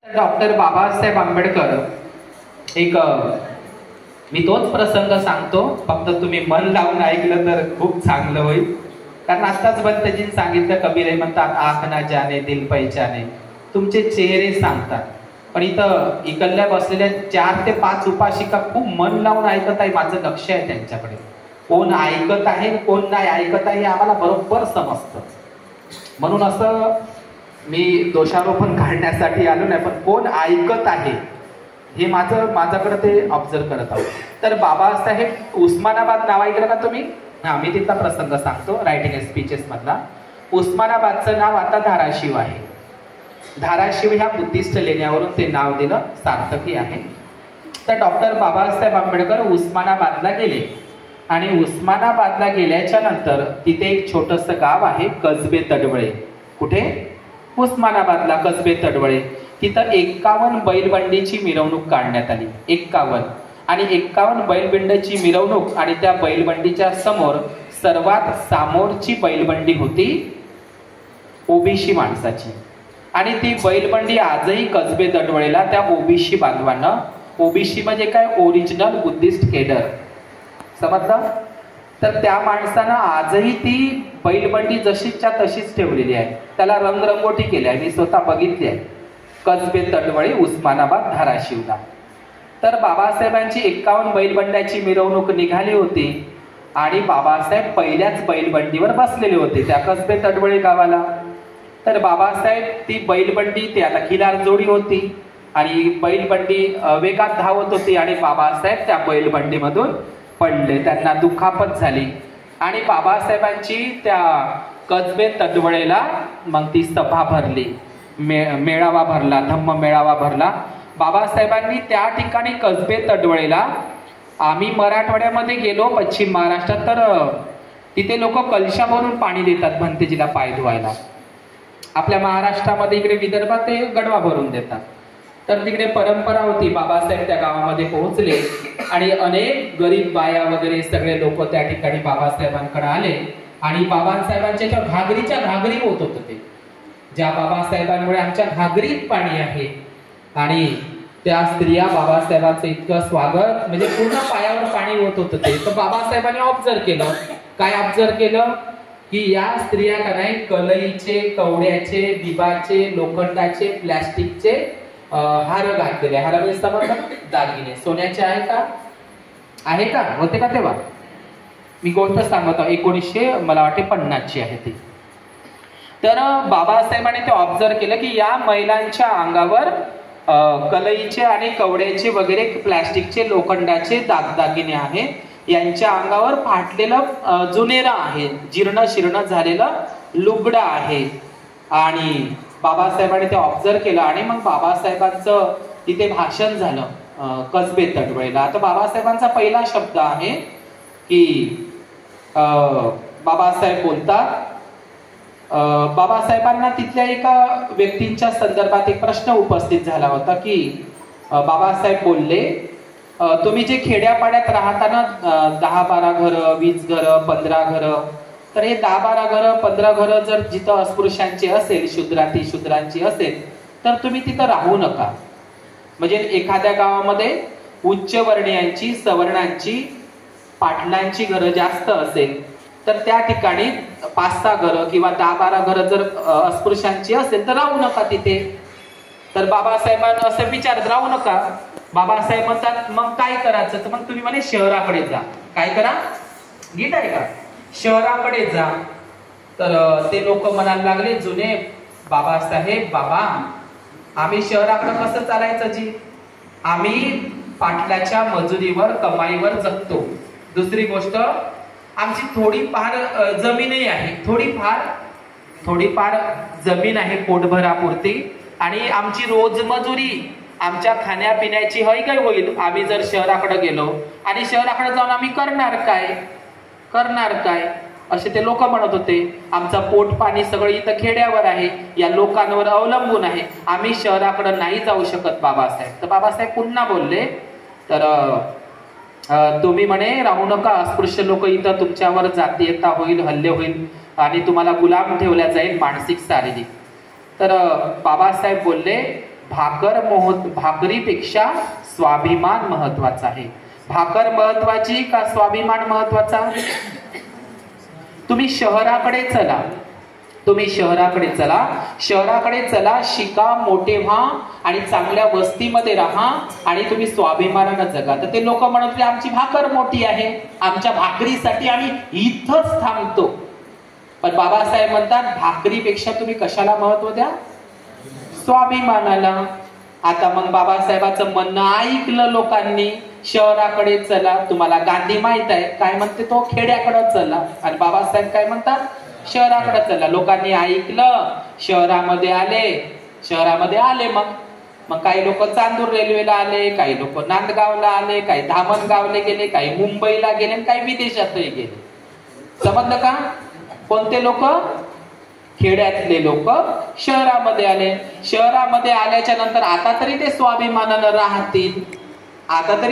Doctor Babasaheb Ambedkar एक मी तोच प्रसंग सांगतो, फक्त तुम्ही मन लावून ऐकलं तर खूप चांगलं होईल. कारण आताच बंतजींनी सांगितलं, कबीर म्हणतात आख ना जाने दिल पहिचाने, तुमचे चेहरे सांगतात. पण इथं इकडल्या बसलेल्या 4 ते 5 उपासिका खूप मन लावून ऐकत आहे. माझं लक्ष आहे त्यांच्याकडे, कोण ऐकत आहे कोण नाही ऐकत आहे हे आम्हाला बरोबर समजतं. म्हणून असं मी दोषारोपण काढण्यासाठी आलो नाही, पण कोण ऐकत आहे हे माझ्याकडे ते ऑब्झर्व करत आहोत. तर बाबासाहेब उस्मानाबाद नाव ऐकलं का तुम्ही? मी तिथला प्रसंग सांगतो. रायटिंग स्पीचेस मधला. उस्मानाबादचं नाव आता धाराशिव आहे. धाराशिव ह्या बुद्धिस्ट लेण्यावरून ते नाव दिलं, सार्थकी आहे. तर डॉक्टर बाबासाहेब आंबेडकर उस्मानाबादला गेले आणि उस्मानाबादला गेल्याच्या नंतर तिथे एक छोटस गाव आहे, कसबे तडवळे. कुठे? उस्मानाबादला कसबे तडवळे. तिथं 51 बैलबंडीची मिरवणूक काढण्यात आली. 51 आणि 51 बैलबंडीची मिरवणूक, आणि त्या बैलबंडीच्या समोर सर्वात समोरची बैलबंडी होती ओबीसी माणसाची. आणि ती बैलबंडी आजही कसबे तडवळेला त्या ओबीसी बांधवांना, ओबीसी म्हणजे काय, ओरिजिनल बुद्धिस्ट केडर, समजलं? तर त्या माणसानं आजही ती बैलबंडी जशीच्या तशीच ठेवलेली आहे. त्याला रंगरंगोटी केली आहे, मी स्वतः बघितली आहे. कसबे तडवळे, उस्मानाबाद, धाराशिवला. तर बाबासाहेबांची 51 बैलबंड्याची मिरवणूक निघाली होती आणि बाबासाहेब पहिल्याच बैलबंडीवर बसलेले होते त्या कसबे तडवळे गावाला. तर बाबासाहेब ती बैलबंडी, ती आता खिलार जोडी होती आणि बैलबंडी वेगात धावत होती आणि बाबासाहेब त्या बैलबंडीमधून पडले. त्यांना दुखापत झाली आणि बाबासाहेबांची त्या कसबे तडवळेला मग ती सभा भरली, मेळावा भरला, धम्म मेळावा भरला. बाबासाहेबांनी त्या ठिकाणी कसबे तडवळेला, आम्ही मराठवाड्यामध्ये गेलो पश्चिम महाराष्ट्रात, तर तिथे लोक कलशा भरून पाणी देतात भंतेजीला पाय धुवायला. आपल्या महाराष्ट्रामध्ये इकडे विदर्भात ते गडवा भरून देतात. तर तिकडे परंपरा होती. बाबासाहेब त्या गावामध्ये पोहोचले आणि अनेक गरीब बाया वगैरे सगळे लोक त्या ठिकाणी बाबासाहेबांकडे आले आणि बाबासाहेबांच्या घागरीच्या घागरी होत होतं ते, ज्या बाबासाहेबांमुळे आमच्या घागरीत पाणी आहे. आणि त्या स्त्रिया बाबासाहेबांचं इतकं स्वागत, म्हणजे पूर्ण पायावर पाणी होत होतं ते. तर बाबासाहेबांनी ऑब्झर्व केलं. काय ऑब्झर्व केलं? की या स्त्रिया का नाही, कलईचे, कवड्याचे, बिबाचे, लोखंडाचे, प्लॅस्टिकचे हार घातलेले. हार म्हणजे समजलं, दागिने सोन्याचे आहे का? आहे का? होते का तेव्हा? मी गोष्ट सांगत आहोत, 1950 आहे ती. तर बाबासाहेबांनी ते ऑब्झर्व केलं की या महिलांच्या अंगावर कलईचे आणि कवड्याचे वगैरे प्लॅस्टिकचे, लोखंडाचे दागदागिने आहेत. यांच्या अंगावर फाटलेलं जुनेरा आहे, जीर्ण शीर्ण झालेलं लुगडं आहे. आणि बाबासाहेबांनी ते ऑब्झर्व केलं आणि मग बाबासाहेबांचं तिथे भाषण झालं कसबे तडवळेला. आता बाबासाहेबांचा पहिला शब्द आहे की बाबासाहेब बोलतात, बाबासाहेबांना तिथल्या एका व्यक्तींच्या संदर्भात एक प्रश्न उपस्थित झाला होता की बाबासाहेब बोलले, तुम्ही जे खेड्यापाड्यात राहता ना, 10-12 घरं, 20 घरं, 15 घरं, तर हे 10-12 घरं, 15 घरं जर जिथं अस्पृश्यांची असेल, शूद्रांची असेल, तर तुम्ही तिथं राहू नका. म्हणजे एखाद्या गावामध्ये उच्चवर्णीयांची, सवर्णांची, पाटलांची घरं जास्त असेल, तर त्या ठिकाणी 5-6 घरं किंवा 10-12 घरं जर अस्पृश्यांची असेल तर राहू नका तिथे. तर बाबासाहेबांना असं विचारत, राहू नका. बाबासाहेब म्हणतात मग काय करायचं? तर मग तुम्ही म्हणे शहराकडे जा. काय करा? गीत आहे का? शहराकडे जा. तर ते लोक म्हणायला लागले, जुने बाबासाहेब, बाबा आम्ही शहराकडे कसं चालायचं जी? आम्ही पाटलाच्या मजुरीवर, कमाईवर जगतो. दुसरी गोष्ट, आमची थोडीफार जमीनही आहे, थोडीफार जमीन आहे पोटभरापुरती, आणि आमची रोजमजुरी, आमच्या खाण्यापिण्याची हय काय होईल आम्ही जर शहराकडे गेलो, आणि शहराकडे जाऊन आम्ही करणार काय? असे ते लोक म्हणत होते. आमचा पोट पाणी सगळं इथं खेड्यावर आहे, या लोकांवर अवलंबून आहे, आम्ही शहराकडे नाही जाऊ शकत बाबासाहेब. तर बाबासाहेब पुन्हा बोलले, तर तुम्ही म्हणे राहू नका, अस्पृश्य लोक इथं तुमच्यावर जातीयता होईल, हल्ले होईल आणि तुम्हाला गुलाम ठेवल्या जाईल, मानसिक शारीरिक. तर बाबासाहेब बोलले, भाकरीपेक्षा स्वाभिमान महत्वाचा आहे. भाकर महत्वाची का स्वाभिमान महत्वाचा? तुम्ही शहराकडे चला, शिका, मोठे व्हा आणि चांगल्या वस्तीमध्ये राहा आणि तुम्ही स्वाभिमानानं जगा. तर ते लोक म्हणत होते आमची भाकर मोठी आहे, आमच्या भाकरीसाठी आम्ही इथंच थांबतो. पण बाबासाहेब म्हणतात भाकरीपेक्षा तुम्ही कशाला महत्व द्या? स्वाभिमानाला. आता मग बाबासाहेबांचं म्हणणं ऐकलं लोकांनी, शहराकडे चला. तुम्हाला गांधी माहित आहे काय म्हणते, तो खेड्याकडे चला, आणि बाबासाहेब काय म्हणतात, शहराकडे चला. लोकांनी ऐकलं, शहरामध्ये आले. मग काही लोक चांदूर रेल्वेला आले, काही लोक नांदगावला आले, काही धामणगावला गेले, काही मुंबईला गेले, काही विदेशातही गेले. समजलं का? कोणते लोक? खेड्यातले लोक शहरामध्ये आले. शहरामध्ये आल्याच्या नंतर आता तरी ते स्वाभिमानानं राहतील, आता तरी